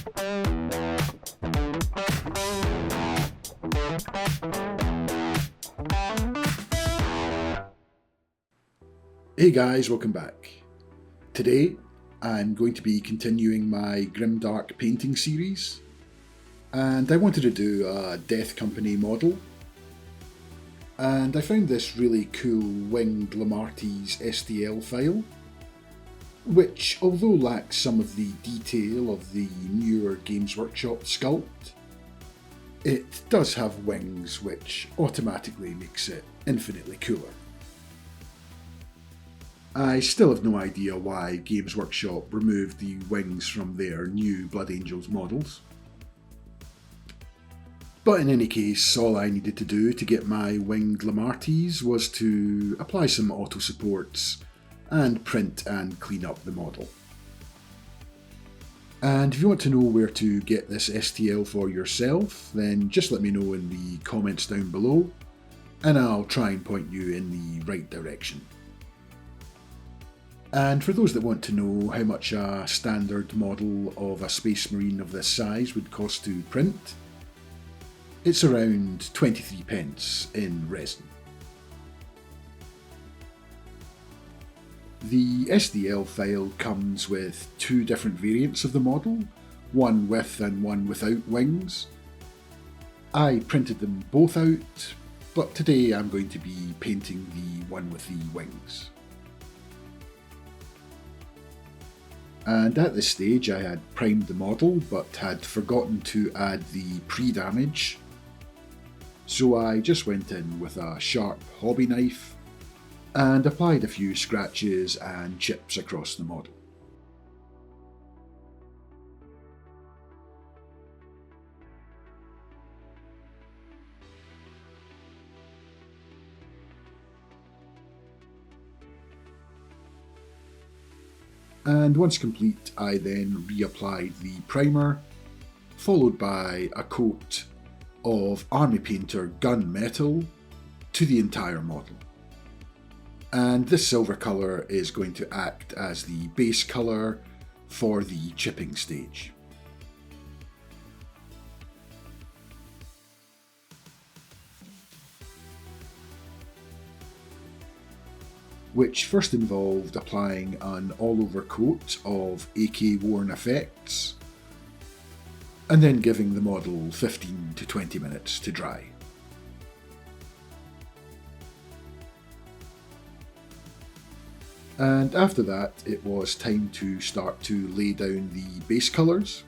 Hey guys, welcome back. Today I'm going to be continuing my Grimdark painting series, and I wanted to do a Death Company model, and I found this really cool winged Lemartes STL file, which, although lacks some of the detail of the newer Games Workshop sculpt, it does have wings, which automatically makes it infinitely cooler. I still have no idea why Games Workshop removed the wings from their new Blood Angels models. But in any case, all I needed to do to get my winged Lemartes was to apply some auto supports and print and clean up the model. And if you want to know where to get this STL for yourself, then just let me know in the comments down below, and I'll try and point you in the right direction. And for those that want to know how much a standard model of a Space Marine of this size would cost to print, it's around 23p in resin. The STL file comes with two different variants of the model, one with and one without wings. I printed them both out, but today I'm going to be painting the one with the wings. And at this stage I had primed the model but had forgotten to add the pre-damage, so I just went in with a sharp hobby knife and applied a few scratches and chips across the model. And once complete, I then reapplied the primer, followed by a coat of Army Painter gunmetal to the entire model. And this silver colour is going to act as the base colour for the chipping stage. Which first involved applying an all-over coat of AK worn effects, and then giving the model 15 to 20 minutes to dry. And after that, it was time to start to lay down the base colours,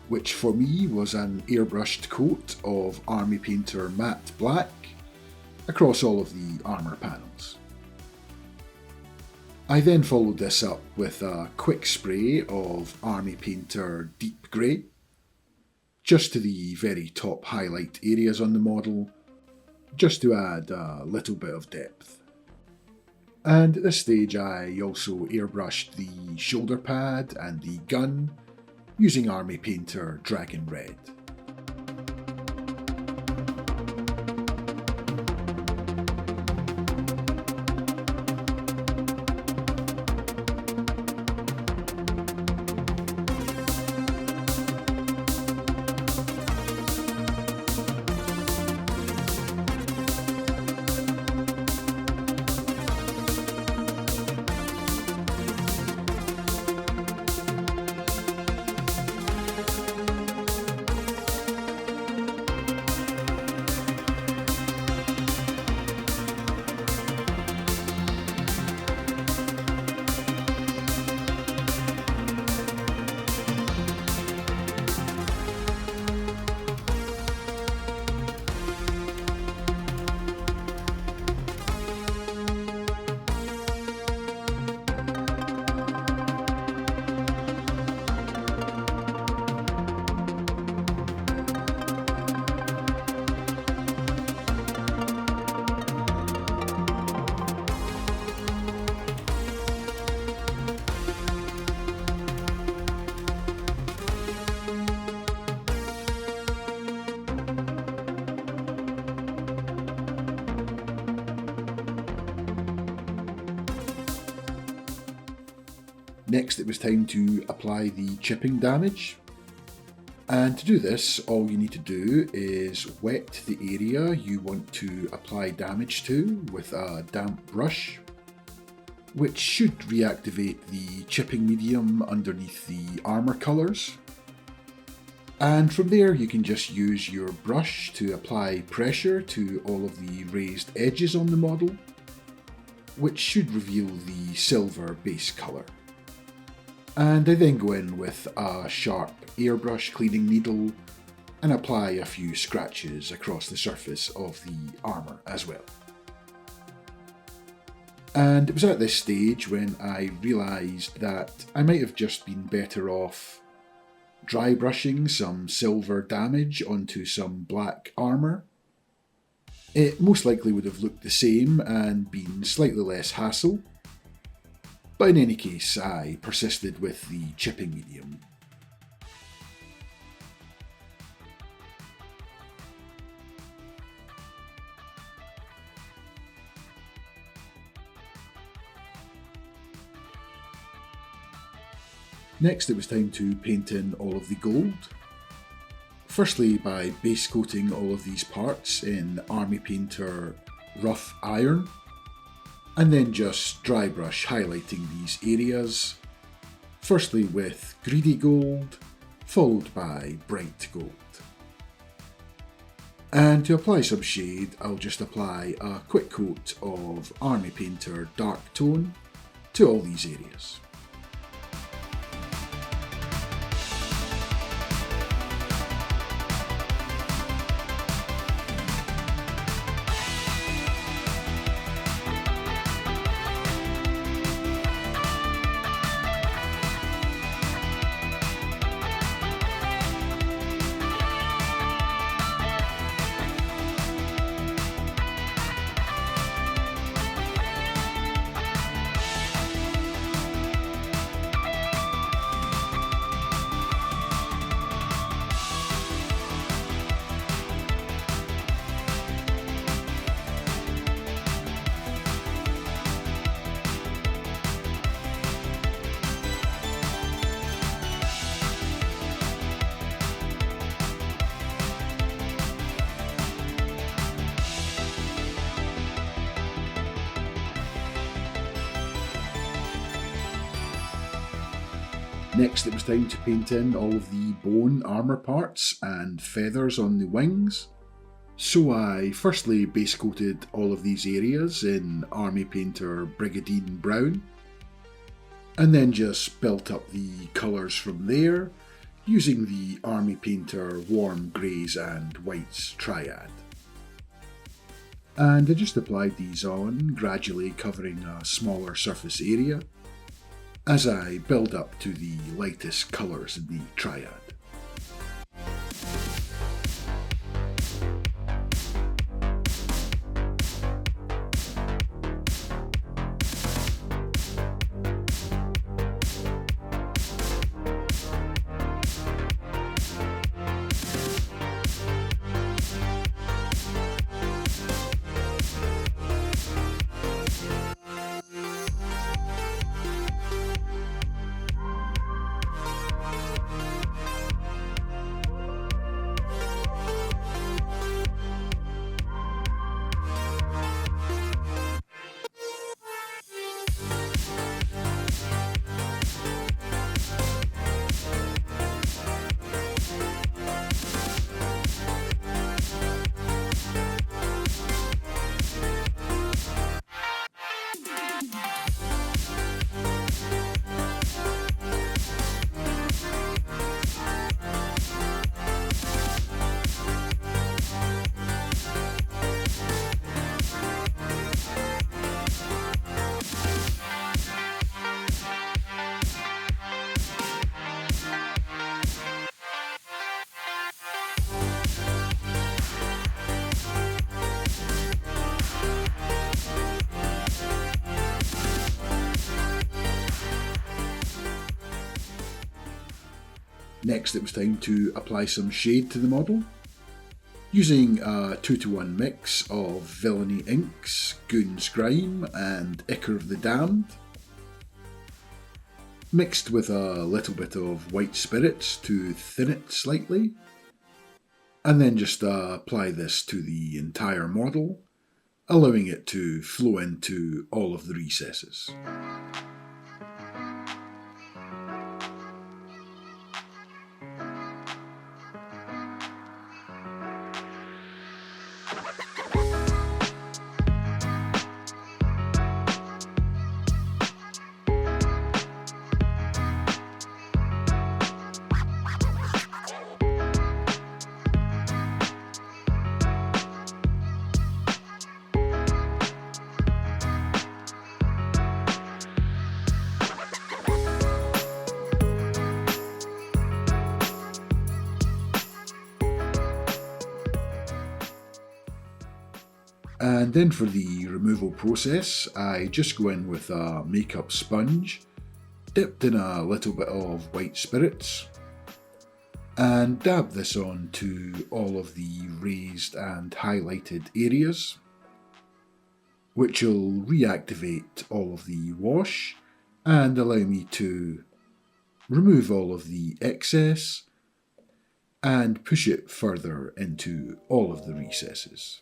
which for me was an airbrushed coat of Army Painter matte black across all of the armour panels. I then followed this up with a quick spray of Army Painter Deep Grey, just to the very top highlight areas on the model, just to add a little bit of depth. And at this stage I also airbrushed the shoulder pad and the gun using Army Painter Dragon Red. Next it was time to apply the chipping damage, And to do this, all you need to do is wet the area you want to apply damage to with a damp brush, which should reactivate the chipping medium underneath the armour colours. And from there you can just use your brush to apply pressure to all of the raised edges on the model, which should reveal the silver base colour. And I then go in with a sharp airbrush cleaning needle and apply a few scratches across the surface of the armour as well. And it was at this stage when I realised that I might have just been better off dry brushing some silver damage onto some black armour. It most likely would have looked the same and been slightly less hassle, but in any case I persisted with the chipping medium. Next it was time to paint in all of the gold. Firstly by base coating all of these parts in Army Painter Rough Iron, and then just dry brush highlighting these areas, firstly with greedy gold, followed by bright gold. And to apply some shade, I'll just apply a quick coat of Army Painter Dark Tone to all these areas. Next it was time to paint in all of the bone armour parts and feathers on the wings. So I firstly base coated all of these areas in Army Painter Brigadine Brown, and then just built up the colours from there using the Army Painter Warm Greys and Whites Triad. And I just applied these on, gradually covering a smaller surface area as I build up to the lightest colours in the Triad. Next it was time to apply some shade to the model, using a 2-to-1 mix of Villainy Inks, Goon's Grime and Ichor of the Damned. mixed with a little bit of white spirits to thin it slightly, and then just apply this to the entire model, allowing it to flow into all of the recesses. And then for the removal process, I just go in with a makeup sponge, dipped in a little bit of white spirits, and dab this on to all of the raised and highlighted areas, which will reactivate all of the wash and allow me to remove all of the excess and push it further into all of the recesses.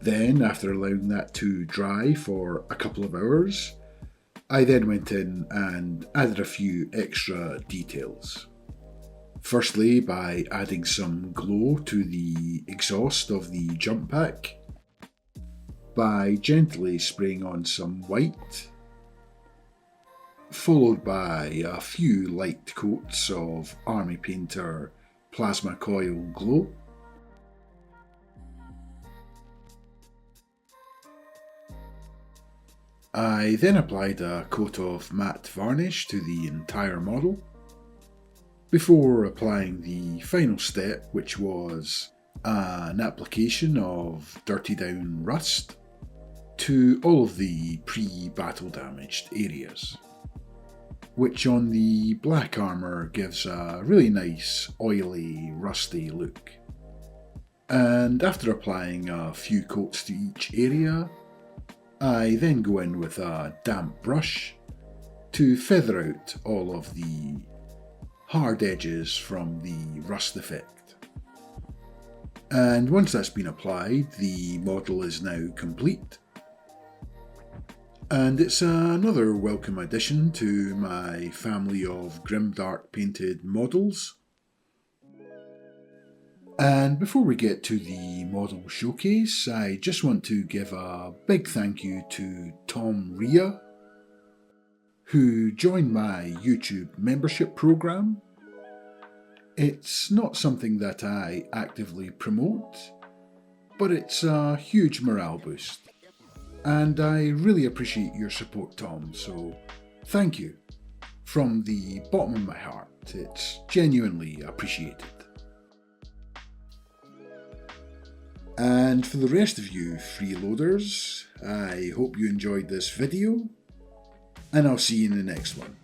Then, after allowing that to dry for a couple of hours, I then went in and added a few extra details. Firstly, by adding some glow to the exhaust of the jump pack, by gently spraying on some white, followed by a few light coats of Army Painter Plasma Coil Glow. I then applied a coat of matte varnish to the entire model, before applying the final step, which was an application of Dirty Down Rust to all of the pre-battle damaged areas, which on the black armour gives a really nice oily, rusty look. And after applying a few coats to each area, I then go in with a damp brush to feather out all of the hard edges from the rust effect. And once that's been applied, the model is now complete. And it's another welcome addition to my family of Grimdark painted models. And before we get to the model showcase, I just want to give a big thank you to Tom Ria, who joined my YouTube membership program. It's not something that I actively promote, but it's a huge morale boost. And I really appreciate your support, Tom, so thank you. From the bottom of my heart, it's genuinely appreciated. And for the rest of you freeloaders, I hope you enjoyed this video, and I'll see you in the next one.